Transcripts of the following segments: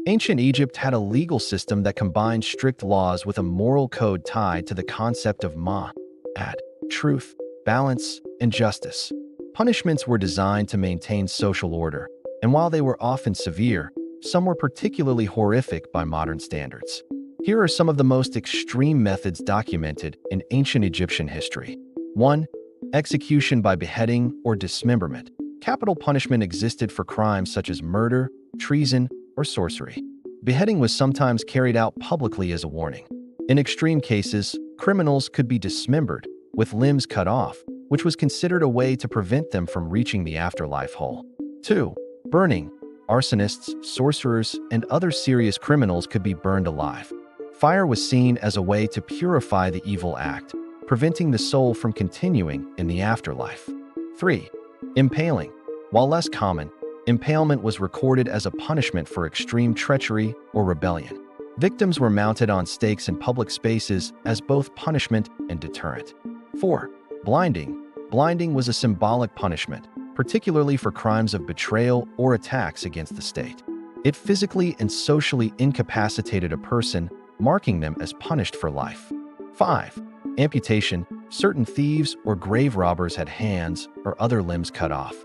Ancient Egypt had a legal system that combined strict laws with a moral code tied to the concept of ma'at, truth, balance, and justice. Punishments were designed to maintain social order, and while they were often severe, some were particularly horrific by modern standards. Here are some of the most extreme methods documented in ancient Egyptian history. 1. Execution by beheading or dismemberment. Capital punishment existed for crimes such as murder, treason, or sorcery. Beheading was sometimes carried out publicly as a warning. In extreme cases, criminals could be dismembered, with limbs cut off, which was considered a way to prevent them from reaching the afterlife whole. 2. Burning. Arsonists, sorcerers, and other serious criminals could be burned alive. Fire was seen as a way to purify the evil act, preventing the soul from continuing in the afterlife. 3. Impaling. While less common, impalement was recorded as a punishment for extreme treachery or rebellion. Victims were mounted on stakes in public spaces as both punishment and deterrent. 4. Blinding. Blinding was a symbolic punishment, particularly for crimes of betrayal or attacks against the state. It physically and socially incapacitated a person, marking them as punished for life. 5. Amputation. Certain thieves or grave robbers had hands or other limbs cut off.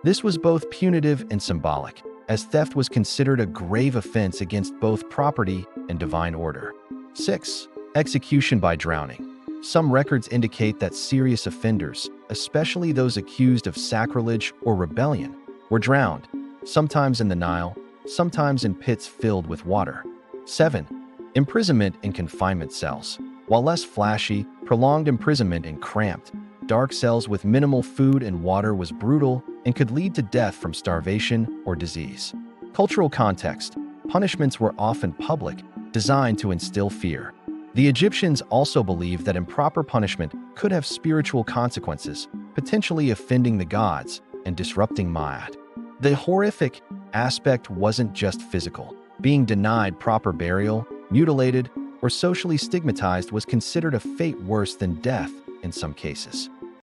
This was both punitive and symbolic, as theft was considered a grave offense against both property and divine order. 6. Execution by drowning. Some records indicate that serious offenders, especially those accused of sacrilege or rebellion, were drowned, sometimes in the Nile, sometimes in pits filled with water. 7. Imprisonment in confinement cells. While less flashy, prolonged imprisonment in cramped, dark cells with minimal food and water was brutal and could lead to death from starvation or disease. Cultural context. Punishments were often public, designed to instill fear. The Egyptians also believed that improper punishment could have spiritual consequences, potentially offending the gods and disrupting Ma'at. The horrific aspect wasn't just physical. Being denied proper burial, mutilated, or socially stigmatized was considered a fate worse than death in some cases.